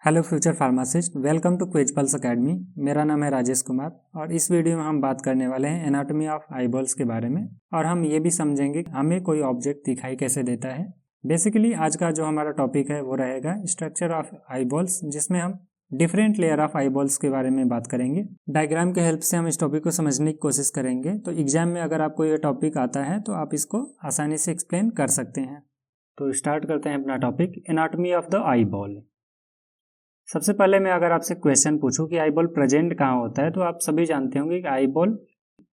Hello future pharmacist, welcome to Quiz Pulse Academy. मेरा नाम है राजेश कुमार और इस वीडियो में हम बात करने वाले हैं एनाटॉमी ऑफ आईबॉल्स के बारे में और हम ये भी समझेंगे कि हमें कोई ऑब्जेक्ट दिखाई कैसे देता है। बेसिकली आज का जो हमारा टॉपिक है वो रहेगा स्ट्रक्चर ऑफ आईबॉल्स, जिसमें हम डिफरेंट लेयर ऑफ आईबॉल्स के बारे में बात करेंगे। डायग्राम के हेल्प से हम इस टॉपिक को समझने की कोशिश करेंगे, तो एग्जाम में अगर आपको ये टॉपिक आता है तो आप इसको आसानी से एक्सप्लेन कर सकते हैं। तो स्टार्ट करते हैं अपना topic, anatomy of the eyeball. सबसे पहले मैं अगर आपसे क्वेश्चन पूछूं कि आईबॉल प्रेजेंट कहाँ होता है, तो आप सभी जानते होंगे कि आईबॉल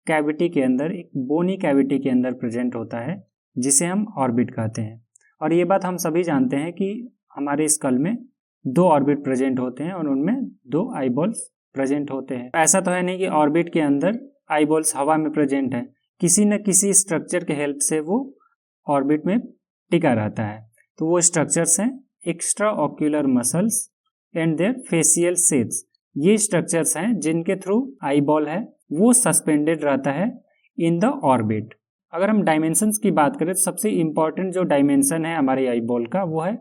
कैविटी के अंदर, एक बोनी कैविटी के अंदर प्रेजेंट होता है, जिसे हम ऑर्बिट कहते हैं। और ये बात हम सभी जानते हैं कि हमारे स्कल में दो ऑर्बिट प्रेजेंट होते हैं और उनमें दो आईबॉल्स प्रेजेंट होते हैं। ऐसा तो है नहीं कि ऑर्बिट के अंदर आईबॉल्स हवा में प्रेजेंट है, किसी न किसी स्ट्रक्चर के हेल्प से वो ऑर्बिट में टिका रहता है। तो वो स्ट्रक्चर्स हैं extra ocular muscles and their facial shades. ये स्ट्रक्चर्स हैं जिनके थ्रू आईबॉल है वो सस्पेंडेड रहता है इन द ऑर्बिट। अगर हम डायमेंशंस की बात करें तो सबसे इंपॉर्टेंट जो डायमेंशन है हमारे आईबॉल का वो है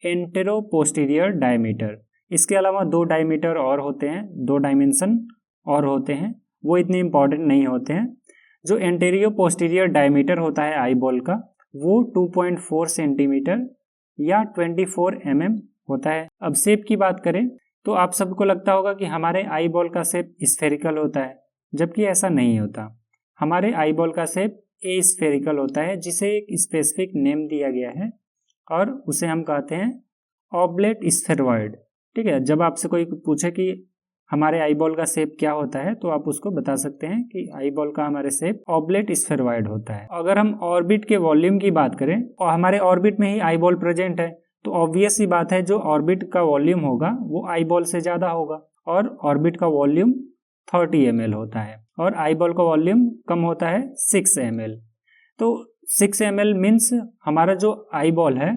एंटेरो पोस्टीरियर डायमीटर। इसके अलावा दो डायमीटर और होते हैं, दो डायमेंशन और होते हैं, वो इतने इंपॉर्टेंट नहीं होते हैं। जो एंटेरियो पोस्टीरियर डायमीटर होता है आईबॉल का वो 2.4 सेंटीमीटर या 24 mm होता है। अब शेप की बात करें तो आप सबको लगता होगा कि हमारे आई बॉल का शेप स्फेरिकल होता है, जबकि ऐसा नहीं होता। हमारे आई बॉल का शेप ए स्फेरिकल होता है, जिसे एक स्पेसिफिक नेम दिया गया है और उसे हम कहते हैं ऑब्लेट स्फेरॉइड। ठीक है, जब आपसे कोई पूछे कि हमारे आई बॉल का शेप क्या होता है तो आप उसको बता सकते हैं कि आई बॉल का हमारे शेप ऑब्लेट स्फेरॉइड होता है। अगर हम ऑर्बिट के वॉल्यूम की बात करें और हमारे ऑर्बिट में ही आई बॉल प्रेजेंट है, तो ऑब्वियस सी बात है जो ऑर्बिट का वॉल्यूम होगा वो आई बॉल से ज़्यादा होगा। और ऑर्बिट का वॉल्यूम 30 ml होता है और आई बॉल का वॉल्यूम कम होता है 6 ml। तो 6 ml मीन्स हमारा जो आई बॉल है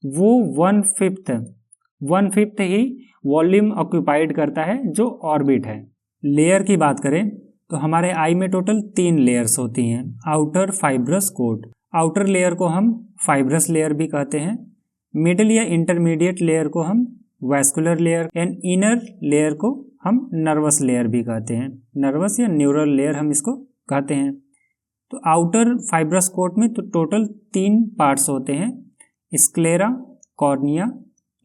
वो 1/5 ही वॉल्यूम ऑक्यूपाइड करता है जो ऑर्बिट है। लेयर की बात करें तो हमारे आई में टोटल 3 लेयर्स होती हैं। Outer fibrous coat, outer layer को हम फाइब्रस लेयर भी कहते हैं। मिडिल या इंटरमीडिएट लेयर को हम vascular layer and inner layer को हम नर्वस लेयर भी कहते हैं। नर्वस या न्यूरल लेयर हम इसको कहते हैं। तो आउटर फाइब्रस कोट में तो टोटल 3 पार्ट्स होते हैं, sclera, cornea,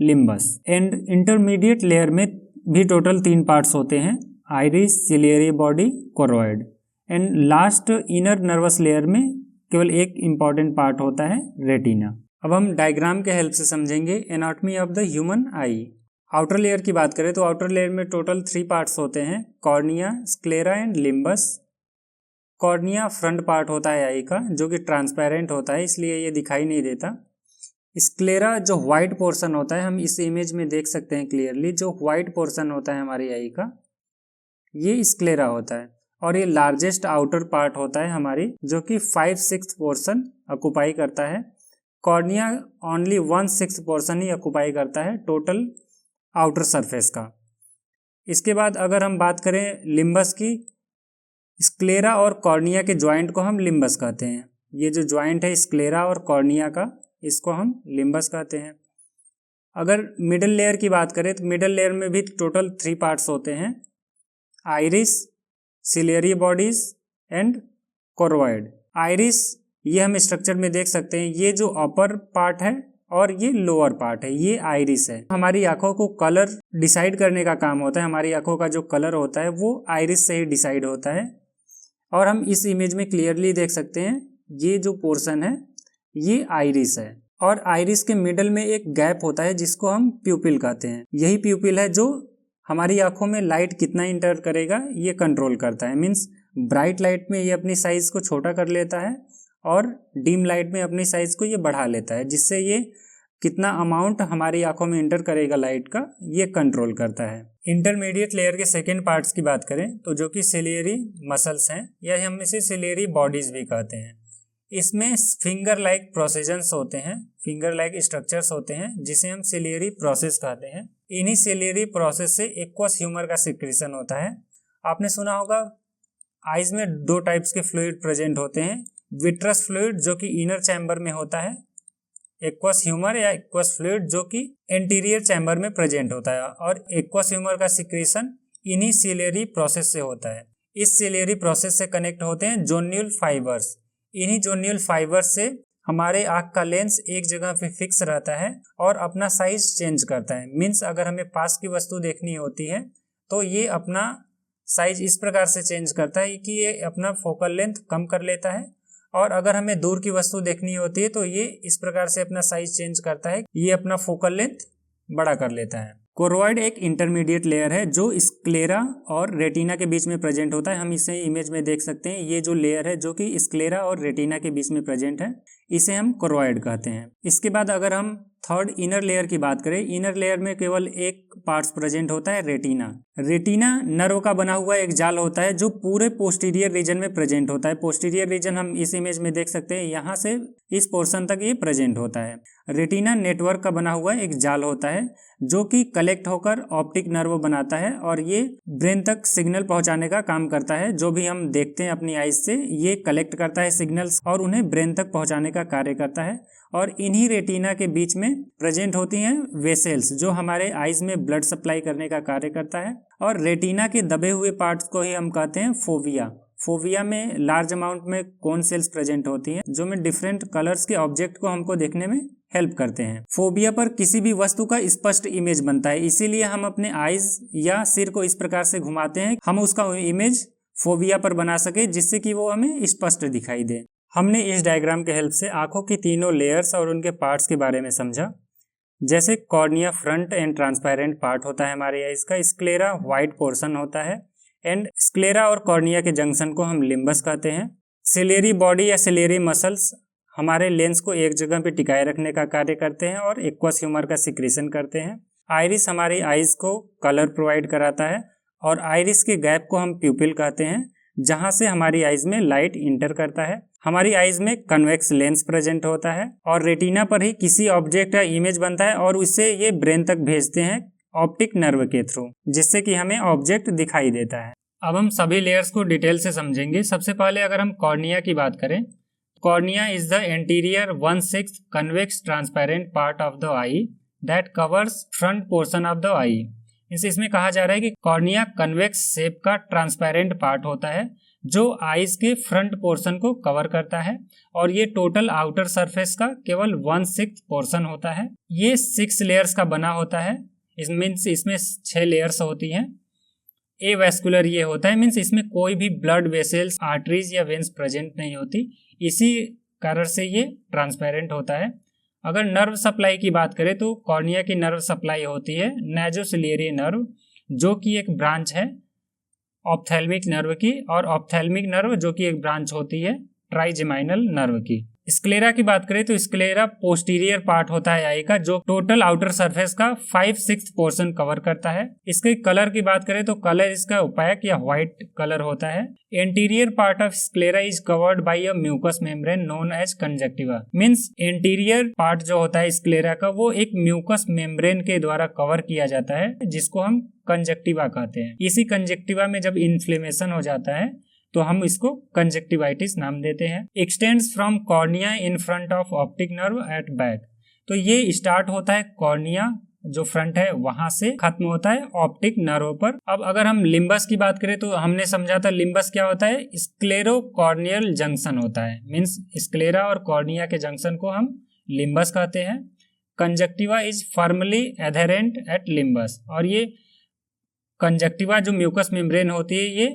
limbus. And intermediate layer में भी टोटल 3 पार्ट्स होते हैं, iris, ciliary body, choroid. And last inner nervous layer में केवल एक इंपॉर्टेंट पार्ट होता है, रेटिना। अब हम डायग्राम के हेल्प से समझेंगे anatomy of the human eye. Outer layer की बात करें तो आउटर लेयर में टोटल 3 पार्ट्स होते हैं, cornea, sclera and limbus. Cornea front part होता है आई का, जो कि ट्रांसपेरेंट होता है, इसलिए ये दिखाई नहीं देता। स्क्लेरा जो व्हाइट पोर्शन होता है, हम इस इमेज में देख सकते हैं क्लियरली, जो व्हाइट पोर्शन होता है हमारी आई का ये स्क्लेरा होता है। और ये लार्जेस्ट आउटर पार्ट होता है हमारी, जो कि 5/6 पोर्शन ऑक्युपाई करता है। कॉर्निया ओनली 1/6 पोर्शन ही ऑक्युपाई करता है टोटल आउटर सरफेस का। इसके बाद अगर हम बात करें लिम्बस की, स्क्लेरा और कॉर्निया के ज्वाइंट को हम लिम्बस कहते हैं। ये जो ज्वाइंट है स्क्लेरा और कॉर्निया का, इसको हम लिम्बस कहते हैं। अगर मिडल लेयर की बात करें तो मिडल लेयर में भी टोटल 3 पार्ट्स होते हैं, iris, ciliary bodies and choroid. Iris ये हम स्ट्रक्चर में देख सकते हैं, ये जो अपर पार्ट है और ये लोअर पार्ट है, ये आइरिस है। हमारी आंखों को कलर डिसाइड करने का काम होता है, हमारी आंखों का जो कलर होता है वो आइरिस से ही डिसाइड होता है। और हम इस इमेज में क्लियरली देख सकते हैं ये जो पोर्शन है ये आइरिस है। और आइरिस के मिडल में एक गैप होता है जिसको हम प्यूपिल कहते हैं। यही प्यूपिल है जो हमारी आंखों में लाइट कितना इंटर करेगा ये कंट्रोल करता है। मीन्स ब्राइट लाइट में ये अपनी साइज को छोटा कर लेता है और डीम लाइट में अपनी साइज को ये बढ़ा लेता है, जिससे ये कितना अमाउंट हमारी आंखों में इंटर करेगा लाइट का ये कंट्रोल करता है। इंटरमीडिएट लेयर के सेकेंड पार्ट्स की बात करें तो जो कि सिलियरी मसल्स हैं या हम इसे सिलियरी बॉडीज भी कहते हैं। इसमें फिंगर लाइक प्रोसीजन्स होते हैं, फिंगर लाइक स्ट्रक्चर्स होते हैं, जिसे हम सिलियरी प्रोसेस कहते हैं। इन्हीं सिलियरी प्रोसेस से एक्वस ह्यूमर का सिक्रीशन होता है। आपने सुना होगा आइज में 2 टाइप्स के फ्लूइड प्रेजेंट होते हैं, विट्रस फ्लूइड जो कि इनर चैम्बर में होता है एक्वस ह्यूमर या एक्वस फ्लूइड जो कि एंटीरियर चैम्बर में प्रेजेंट होता है और एक्वस ह्यूमर का सिक्रीशन इन्हीं सिलियरी प्रोसेस से होता है। इस सिलियरी प्रोसेस से कनेक्ट होते हैं जोन्यूल फाइबर्स। इन्हीं जोन्यूल फाइबर्स से हमारे आँख का लेंस एक जगह पे फिक्स रहता है और अपना साइज चेंज करता है। मीन्स अगर हमें पास की वस्तु देखनी होती है तो ये अपना साइज इस प्रकार से चेंज करता है कि ये अपना फोकल लेंथ कम कर लेता है, और अगर हमें दूर की वस्तु देखनी होती है तो ये इस प्रकार से अपना साइज चेंज करता है, ये अपना फोकल लेंथ बड़ा कर लेता है। कोरोइड एक इंटरमीडिएट लेयर है जो स्क्लेरा और रेटिना के बीच में प्रेजेंट होता है। हम इसे इमेज में देख सकते हैं। ये जो लेयर है जो कि स्क्लेरा और रेटिना के बीच में प्रेजेंट है, इसे हम कोरोइड कहते हैं। इसके बाद अगर हम थर्ड इनर लेयर की बात करें, इनर लेयर में केवल एक पार्ट्स प्रेजेंट होता है, रेटिना। रेटिना नर्व का बना हुआ एक जाल होता है जो पूरे पोस्टीरियर रीजन में प्रेजेंट होता है। पोस्टीरियर रीजन हम इस इमेज में देख सकते हैं, यहाँ से इस पोर्शन तक ये प्रेजेंट होता है। रेटिना नेटवर्क का बना हुआ एक जाल होता है जो कि कलेक्ट होकर ऑप्टिक नर्व बनाता है और ये ब्रेन तक सिग्नल पहुंचाने का काम करता है। जो भी हम देखते हैं अपनी आइज से, ये कलेक्ट करता है सिग्नल्स और उन्हें ब्रेन तक पहुंचाने का कार्य करता है। और इन्हीं रेटिना के बीच में प्रेजेंट होती हैं वेसल्स जो हमारे आइज में ब्लड सप्लाई करने का कार्य करता है। और रेटिना के दबे हुए पार्ट्स को ही हम कहते हैं फोविया। फोविया में लार्ज अमाउंट में कोन सेल्स प्रेजेंट होती हैं जो में डिफरेंट कलर्स के ऑब्जेक्ट को हमको देखने में हेल्प करते हैं। फोबिया पर किसी भी वस्तु का स्पष्ट इमेज बनता है, इसीलिए हम अपने आइज या सिर को इस प्रकार से घुमाते हैं हम उसका इमेज फोबिया पर बना सके जिससे कि वो हमें स्पष्ट दिखाई दे। हमने इस डायग्राम के हेल्प से आंखों की तीनों लेयर्स और उनके पार्ट्स के बारे में समझा। जैसे cornea front end transparent part होता है हमारे आइज का, स्क्लेरा वाइट पोर्शन होता है एंड स्क्लेरा और कॉर्निया के जंक्शन को हम लिम्बस कहते हैं। सिलेरी बॉडी या सिलेरी मसल्स हमारे लेंस को एक जगह पे टिकाए रखने का कार्य करते हैं और एक्वस ह्यूमर का सिक्रीशन करते हैं। आइरिस हमारी आइज को कलर प्रोवाइड कराता है और आइरिस के गैप को हम प्यूपिल कहते हैं जहां से हमारी आइज में लाइट इंटर करता है। हमारी आइज में कन्वेक्स लेंस प्रेजेंट होता है और रेटिना पर ही किसी ऑब्जेक्ट का इमेज बनता है और उससे ये ब्रेन तक भेजते हैं ऑप्टिक नर्व के थ्रू, जिससे कि हमें ऑब्जेक्ट दिखाई देता है। अब हम सभी लेयर्स को डिटेल से समझेंगे। सबसे पहले अगर हम कॉर्निया की बात करें, cornea is the anterior 1/6 convex transparent part of the eye that covers front portion of the eye. इसमें कहा जा रहा है कि कॉर्निया कन्वेक्स शेप का ट्रांसपेरेंट पार्ट होता है जो आइज के फ्रंट पोर्शन को कवर करता है और ये टोटल आउटर सरफेस का केवल 1/6 पोर्शन होता है। ये 6 लेयर्स का बना होता है। इसमें 6 लेयर्स होती हैं। ए वैस्कुलर ये होता है, मीन्स इसमें कोई भी ब्लड वेसल्स, आर्टरीज या वेन्स प्रेजेंट नहीं होती, इसी कारण से ये ट्रांसपेरेंट होता है। अगर नर्व सप्लाई की बात करें तो कॉर्निया की नर्व सप्लाई होती है नासोसिलियरी नर्व जो कि एक ब्रांच है ऑप्थेल्मिक नर्व की, और ऑप्थेल्मिक नर्व जो कि एक ब्रांच होती है ट्राइजेमाइनल नर्व की। स्क्लेरा की बात करें तो स्क्लेरा पोस्टीरियर पार्ट होता है आई का जो टोटल आउटर सरफेस का 5/6 पोर्शन कवर करता है। इसके कलर की बात करें तो कलर इसका ओपैक या व्हाइट कलर होता है। Anterior part of sclera is covered by a mucous membrane known as conjunctiva. Means anterior part जो होता है स्क्लेरा का वो एक म्यूकस मेम्ब्रेन के द्वारा कवर किया जाता है जिसको हम कंजक्टिवा कहते हैं। इसी कंजक्टिवा में जब इन्फ्लेमेशन हो जाता है तो हम इसको कंजक्टिवाइटिस नाम देते हैं। Extends from cornea in front of optic nerve at back. तो ये स्टार्ट होता है कॉर्निया जो फ्रंट है वहां से खत्म होता है ऑप्टिक नर्व पर। अब अगर हम लिम्बस की बात करें तो हमने समझा था लिम्बस क्या होता है, स्क्लेरो कॉर्नियल जंक्शन होता है। मीन्स स्क्लेरा और कॉर्निया के जंक्शन को हम लिम्बस कहते हैं। Conjunctiva is firmly adherent at limbus, और ये कंजक्टिवा जो म्यूकस मेम्ब्रेन होती है ये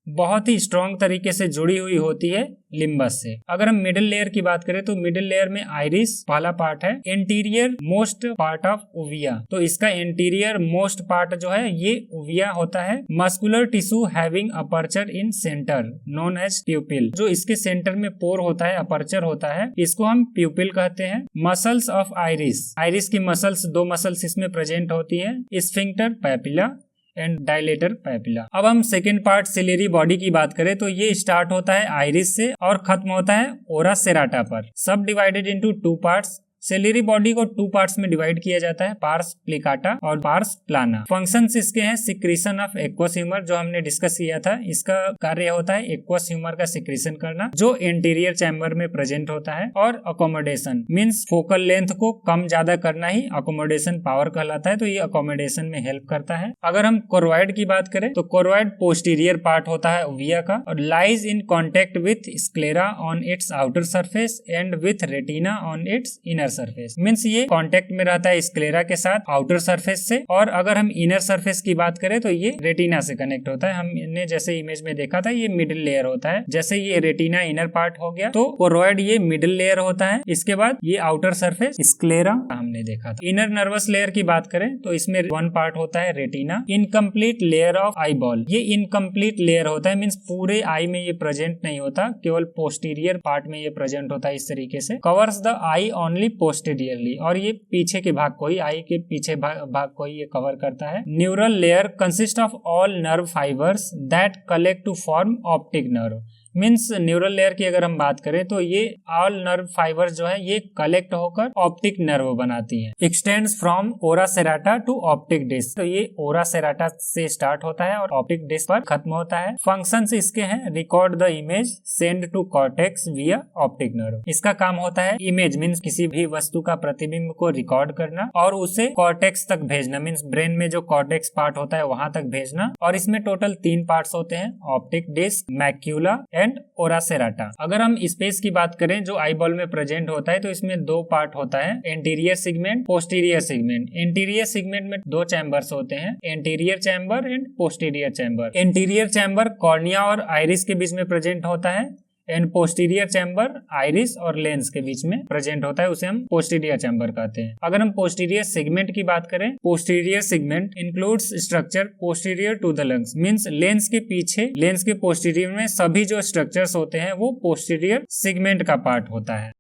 बहुत ही स्ट्रॉन्ग तरीके से जुड़ी हुई होती है लिम्बस से। अगर हम मिडिल लेयर की बात करें तो मिडिल लेयर में आइरिस पहला पार्ट है, एंटीरियर मोस्ट पार्ट ऑफ ओविया। तो इसका एंटीरियर मोस्ट पार्ट जो है ये ओविया होता है। मस्कुलर टिश्यू हैविंग अपर्चर इन सेंटर नोन एज प्यूपिल। जो इसके सेंटर में पोर होता है, अपर्चर होता है, इसको हम प्यूपिल कहते हैं। मसल्स ऑफ आइरिस, आइरिस की मसल्स 2 मसल्स इसमें प्रेजेंट होती है, sphincter papilla and dilator papilla. अब हम सेकेंड पार्ट सिलेरी बॉडी की बात करें तो ये स्टार्ट होता है आइरिस से और खत्म होता है ओरा सेराटा पर। सब divided into 2 parts, salary body को 2 पार्ट्स में डिवाइड किया जाता है, पार्स प्लिकाटा और पार्स प्लाना। फंक्शंस इसके हैं सिक्रीशन ऑफ एक्वस ह्यूमर, जो हमने डिस्कस किया था। इसका कार्य होता है एक्वस ह्यूमर का सिक्रीशन करना जो इंटीरियर चैम्बर में प्रेजेंट होता है, और अकोमोडेशन मींस फोकल लेंथ को कम ज्यादा करना ही अकोमोडेशन पावर कहलाता है, तो ये अकोमोडेशन में हेल्प करता है। अगर हम कोरोइड की बात करें तो कोरोइड पोस्टीरियर पार्ट होता है ओविया का और lies in contact with sclera on it's outer surface and with retina on it's inner surface. Means ये कांटेक्ट में रहता है स्क्लेरा के साथ आउटर सरफेस से, और अगर हम इनर सरफेस की बात करें तो ये रेटिना से कनेक्ट होता है। हमने जैसे इमेज में देखा था ये मिडिल लेयर होता है, जैसे ये रेटिना इनर पार्ट हो गया तो कोरोइड ये मिडिल लेयर होता है। इसके बाद ये आउटर सरफेस स्क्लेरा हमने देखा था। इनर नर्वस लेयर की बात करें तो इसमें 1 पार्ट होता है retina. Incomplete layer of eye ball, ये इनकम्प्लीट लेयर होता है, मींस पूरे आई में ये प्रेजेंट नहीं होता, केवल पोस्टीरियर पार्ट में ये प्रेजेंट होता है। इस तरीके से covers the I only posteriorly, और ये पीछे के भाग को ही, आई के पीछे भाग को ही ये कवर करता है। Neural layer consist of all nerve fibres that collect to form optic nerve. Means neural layer की अगर हम बात करें तो ये ऑल नर्व फाइबर जो है ये कलेक्ट होकर ऑप्टिक नर्व बनाती है। Extends from ora serrata to optic disc, तो ये ओरा सेराटा से स्टार्ट होता है और ऑप्टिक डिस्क पर खत्म होता है। फंक्शंस इसके हैं record the image, send to cortex via optic nerve. इसका काम होता है इमेज मीन्स किसी भी वस्तु का प्रतिबिंब को रिकॉर्ड करना और उसे कॉर्टेक्स तक भेजना, मीन्स ब्रेन में जो कॉर्टेक्स पार्ट होता है वहां तक भेजना। और इसमें टोटल 3 पार्ट्स होते हैं, ऑप्टिक डिस्क, मैक्यूला एंड ओरा सेराटा। अगर हम स्पेस की बात करें जो आई बॉल में प्रेजेंट होता है तो इसमें 2 पार्ट होता है, anterior segment, posterior segment. Anterior segment में 2 चैम्बर्स होते हैं, anterior chamber and posterior chamber. Anterior chamber cornea और आइरिस के बीच में प्रेजेंट होता है एंड पोस्टीरियर चैम्बर आइरिस और लेंस के बीच में प्रेजेंट होता है, उसे हम पोस्टीरियर चैम्बर कहते हैं। अगर हम पोस्टीरियर सेगमेंट की बात करें, posterior segment includes structure posterior to the lungs, means lens के पीछे, लेंस के पोस्टीरियर में सभी जो स्ट्रक्चर्स होते हैं वो पोस्टीरियर सेगमेंट का पार्ट होता है।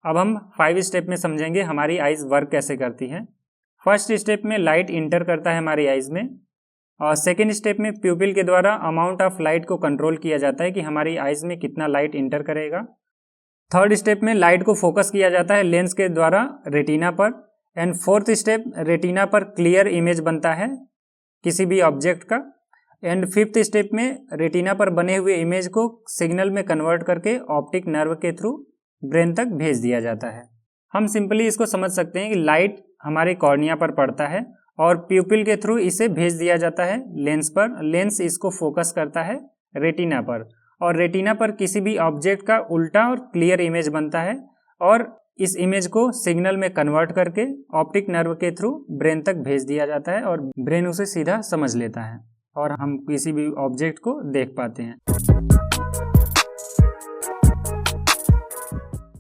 अब हम 5 स्टेप में समझेंगे हमारी आईज वर्क कैसे करती है। फर्स्ट स्टेप में लाइट इंटर करता है हमारी आईज में, और सेकेंड स्टेप में प्यूपिल के द्वारा अमाउंट ऑफ लाइट को कंट्रोल किया जाता है कि हमारी आइज में कितना लाइट इंटर करेगा। थर्ड स्टेप में लाइट को फोकस किया जाता है लेंस के द्वारा रेटिना पर, एंड फोर्थ स्टेप रेटिना पर क्लियर इमेज बनता है किसी भी ऑब्जेक्ट का, एंड फिफ्थ स्टेप में रेटिना पर बने हुए इमेज को सिग्नल में कन्वर्ट करके ऑप्टिक नर्व के थ्रू ब्रेन तक भेज दिया जाता है। हम सिंपली इसको समझ सकते हैं कि लाइट हमारे कॉर्निया पर पड़ता है और प्यूपिल के थ्रू इसे भेज दिया जाता है लेंस पर। लेंस इसको फोकस करता है रेटिना पर, और रेटिना पर किसी भी ऑब्जेक्ट का उल्टा और क्लियर इमेज बनता है, और इस इमेज को सिग्नल में कन्वर्ट करके ऑप्टिक नर्व के थ्रू ब्रेन तक भेज दिया जाता है, और ब्रेन उसे सीधा समझ लेता है और हम किसी भी ऑब्जेक्ट को देख पाते हैं।